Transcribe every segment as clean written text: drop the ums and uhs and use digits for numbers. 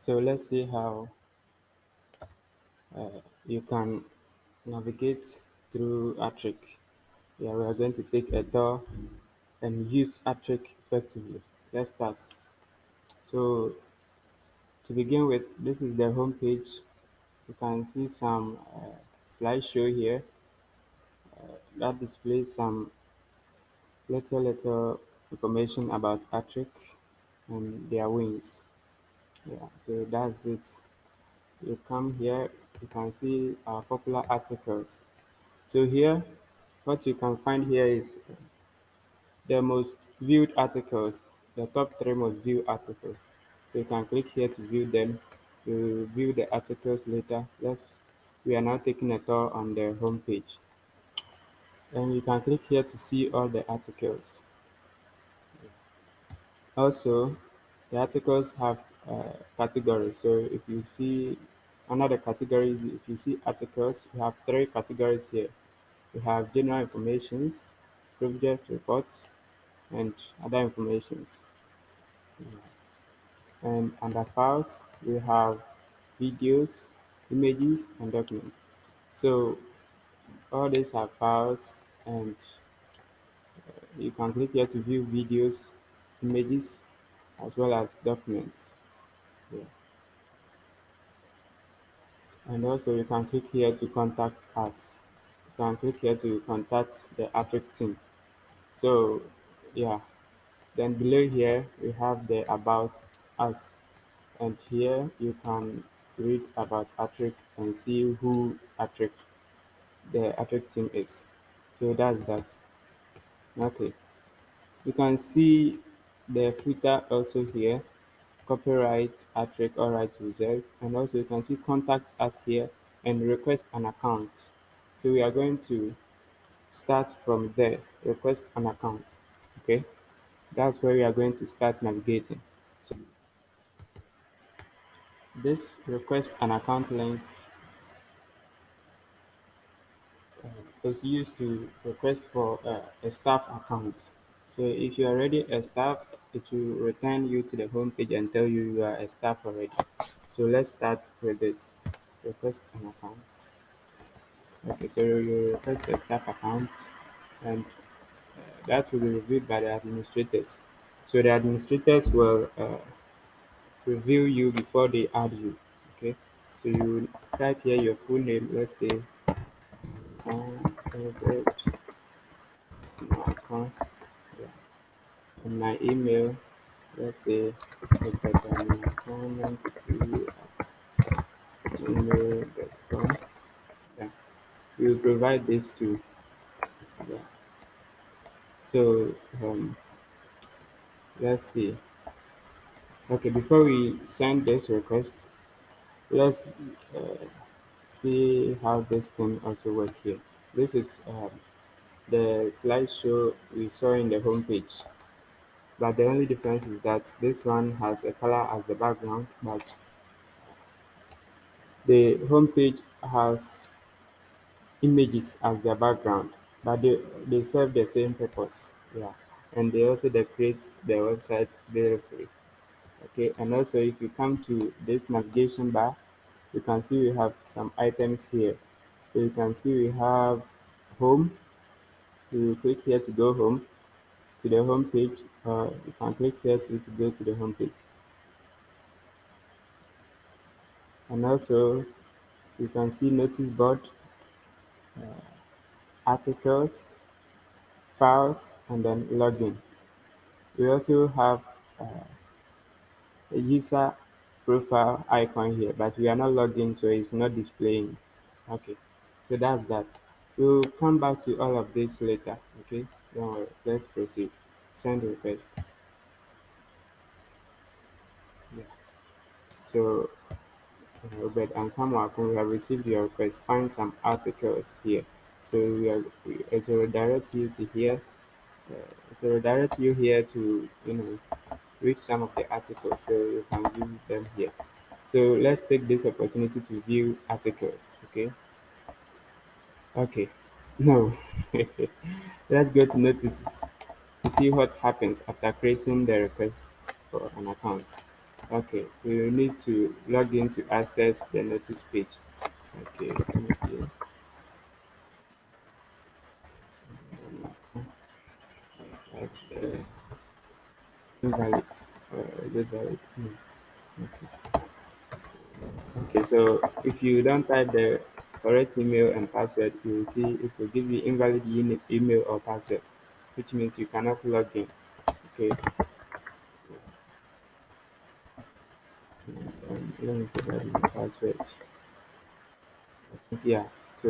So let's see how you can navigate through Athric. Yeah, we are going to take a tour and use Athric effectively. Let's start. So to begin with, this is the home page. You can see some slideshow here that displays some little information about Athric and their wings. Yeah, so that's it. You come here, you can see our popular articles. So here, what you can find here is the most viewed articles, the top three most viewed articles. So you can click here to view them. You will view the articles later. We are now taking a tour on the home page. And you can click here to see all the articles. Also, the articles have categories. So if you see another categories, if you see articles, we have three categories here. We have general informations, project reports, and other informations. And under files, we have videos, images, and documents. So all these are files, and you can click here to view videos, images, as well as documents. Yeah. And also you can click here to contact us. You can click here to contact the Athric team. So yeah, then below here we have the about us, and here you can read about Athric and see who the Athric team is. So that's that. Okay, you can see the footer also here, copyright Athric all right reserved, and also you can see contact us here and request an account. So we are going to start from there, request an account. Okay, that's where we are going to start navigating. So this request an account link is used to request for a staff account. So if you are already a staff, it will return you to the home page and tell you you are a staff already. So let's start with it. Request an account. Okay, so you request a staff account, and that will be reviewed by the administrators. So the administrators will review you before they add you. Okay, so you type here your full name. Let's say Herbert Mark. Yeah. And my email, let's say gmail.com. Yeah, we will provide this to. Yeah. So let's see. Okay, before we send this request, let's see how this thing also work here. This is the slideshow we saw in the homepage, but the only difference is that this one has a color as the background, but the homepage has images as their background, but they serve the same purpose. Yeah, and they also decorate the website beautifully. Okay, and also if you come to this navigation bar, you can see we have some items here. So you can see we have home. You click here to go home to the home page, or you can click here to go to the home page. And also you can see notice board, articles, files, and then login. We also have a user profile icon here, but we are not logged in, so it's not displaying. Okay, so that's that. We'll come back to all of this later. Okay, don't worry. Let's proceed. Send request. Yeah. So Robert and Samuel, we have received your request. Find some articles here. So it will redirect you to here. It will redirect you here to read some of the articles, so you can view them here. So let's take this opportunity to view articles. Okay. No. Let's go to notices to see what happens after creating the request for an account. Okay, we will need to log in to access the notice page. Okay, let me see. Right there. Invalid. Is it valid? Okay, so if you don't type the correct email and password, you will see it will give you invalid email or password, which means you cannot log in. Okay, let me provide my password. Yeah, so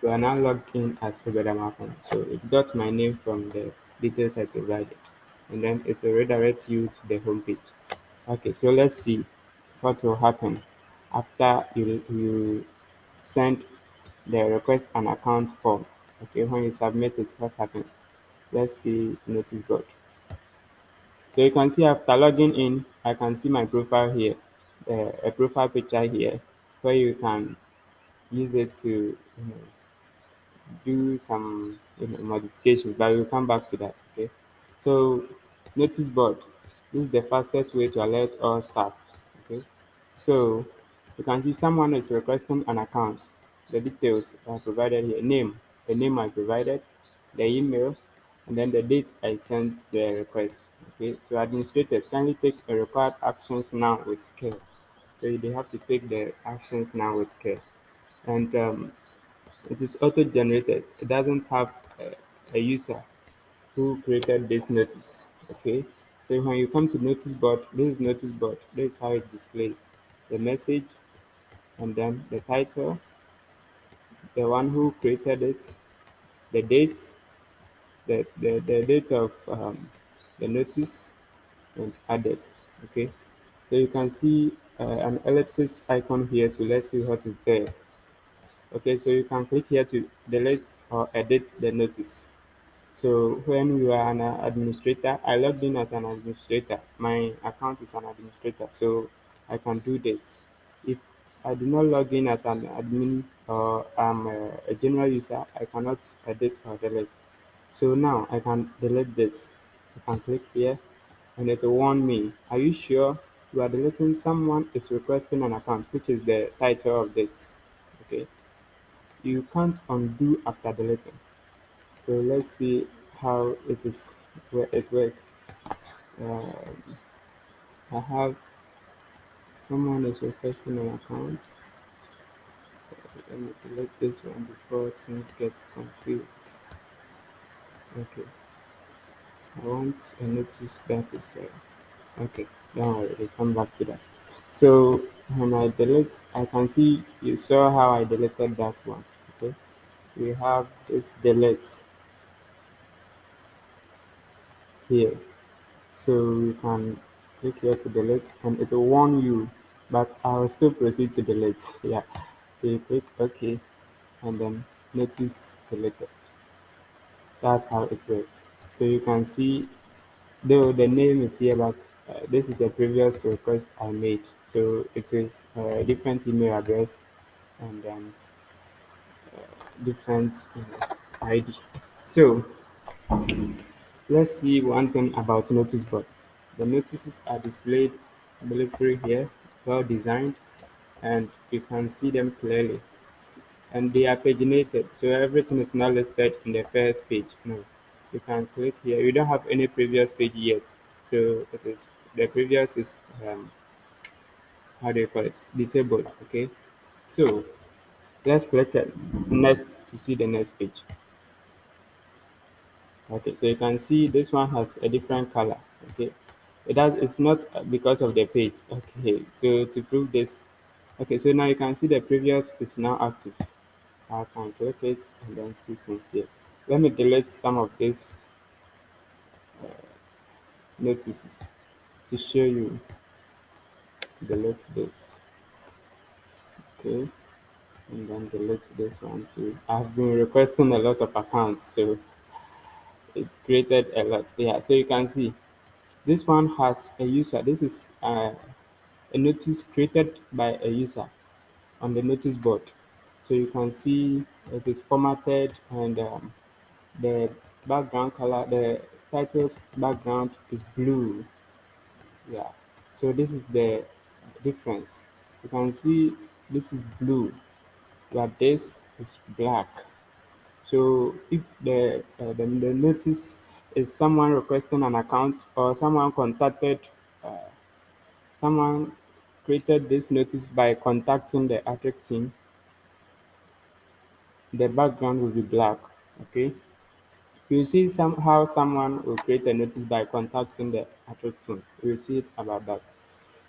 we are now logged in as Obedamapan. So it got my name from the details I provided, and then it will redirect you to the home page. Okay, so let's see what will happen after you send the request an account form. Okay, when you submit it, what happens? Let's see notice board. So you can see after logging in, I can see my profile here, a profile picture here, where you can use it to do some modifications, but we'll come back to that. Okay, so notice board. This is the fastest way to alert all staff. Okay, so you can see someone is requesting an account. The details are provided here: name, the name I provided, the email, and then the date I sent the request. Okay, so administrators kindly take the required actions now with care. So they have to take the actions now with care. And it is auto-generated. It doesn't have a user who created this notice. Okay. So when you come to notice board, this is notice board. This is how it displays the message and then the title, the one who created it, the date, the date of the notice, and others. Okay. So you can see an ellipsis icon here to let's see what is there. Okay, so you can click here to delete or edit the notice. So when you are an administrator, I logged in as an administrator. My account is an administrator, so I can do this. If I do not log in as an admin or I'm a general user, I cannot edit or delete. So now I can delete this. I can click here and it will warn me. Are you sure you are deleting someone is requesting an account, which is the title of this. Okay. You can't undo after deleting. So let's see how it is where it works. Uh, I have someone is requesting an account. Let me delete this one before things get confused. Okay, I want a notice that is okay. Don't worry, we'll come back to that. So when I delete, I can see you saw how I deleted that one. Okay, we have this delete here. So you can click here to delete and it will warn you, but I will still proceed to delete. Yeah. So you click OK and then notice deleted. That's how it works. So you can see, though the name is here, but this is a previous request I made. So it is a different email address and different ID. So let's see one thing about notice board. The notices are displayed delivery here, well designed, and you can see them clearly. And they are paginated, so everything is not listed in the first page. No, you can click here. You don't have any previous page yet, so it is the previous is how do you call it? Disabled. Okay, so let's click it next to see the next page. Okay, so you can see this one has a different color. Okay, it's not because of the page. Okay, so to prove this, okay, so now you can see the previous is now active. I can click it and then see things here. Let me delete some of these notices to show you. Delete this. Okay, and then delete this one too. I've been requesting a lot of accounts, so it's created a lot. Yeah, so you can see this one has a user. This is a notice created by a user on the notice board. So you can see it is formatted and the background color, the title's background is blue. Yeah. So this is the difference. You can see this is blue, but this is black. So if the notice is someone requesting an account or someone created this notice by contacting the Athric team, the background will be black. Okay. You see how someone will create a notice by contacting the Athric team. We'll see about that.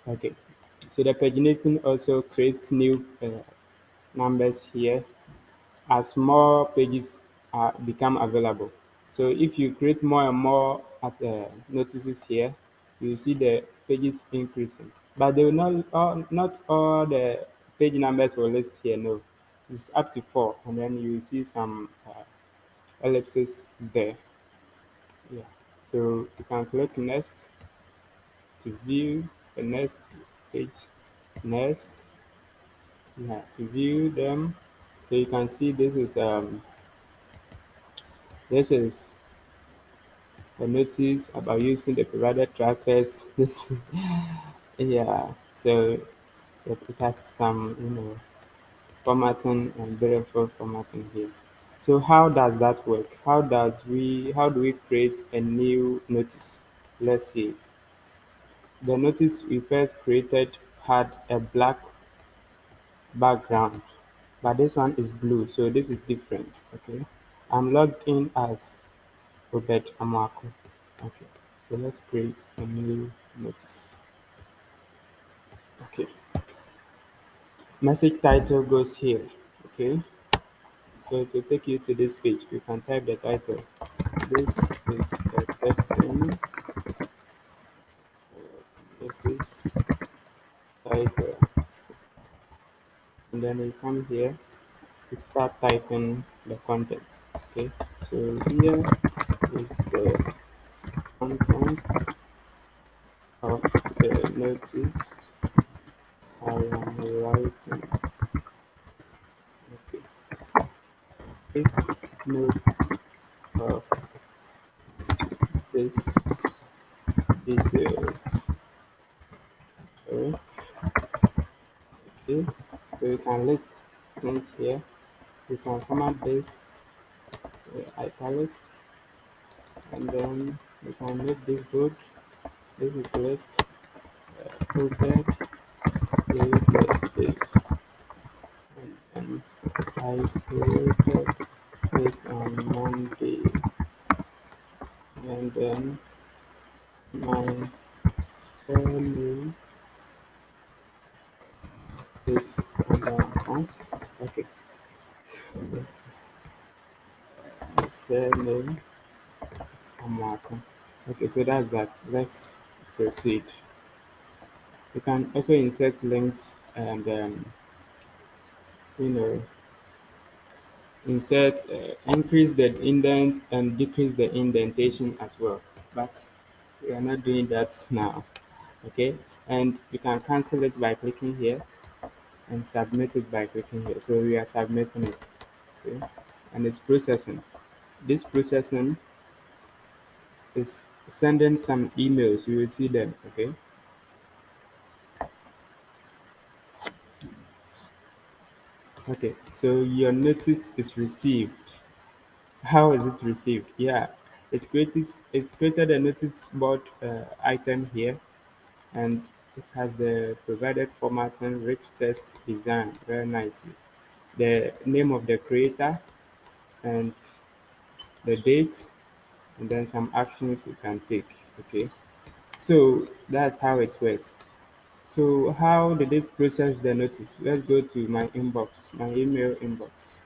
Okay. So the paginating also creates new numbers here as more pages become available. So if you create more and more notices here, you see the pages increasing. But they will not all the page numbers will list here. No, it's up to 4, and then you see some ellipses there. Yeah. So you can click next to view the next page. Next, yeah, to view them. So you can see this is a notice about using the provided trackers. This is, yeah, so it has some formatting and beautiful formatting here. So how does that work? How do we create a new notice? Let's see it. The notice we first created had a black background, but this one is blue, so this is different. Okay, I'm logged in as Robert Amako. Okay, so let's create a new notice. Okay, message title goes here. Okay, so to take you to this page, you can type the title. This is a testing notice title, and then you come here to start typing the content. Okay, so here is the content of the notice I am writing. Okay, take note of this details. Sorry. Okay, so you can list things here. You can format this italics, and then you can make this bold. This is list quoted created this, and I created it on Monday, and then my surname is on. Okay, so my surname is Amwako. Okay, so that's that. Let's proceed. You can also insert links and you know increase the indent and decrease the indentation as well. But we are not doing that now. Okay, and you can cancel it by clicking here and submit it by clicking here. So we are submitting it. Okay, and it's processing. This processing is sending some emails. You will see them. Okay. Okay, so your notice is received. How is it received? Yeah, it created a notice board item here, and it has the provided formatting, rich text design very nicely. The name of the creator and the date, and then some actions you can take. Okay, so that's how it works. So how did it process the notice? Let's go to my inbox, my email inbox.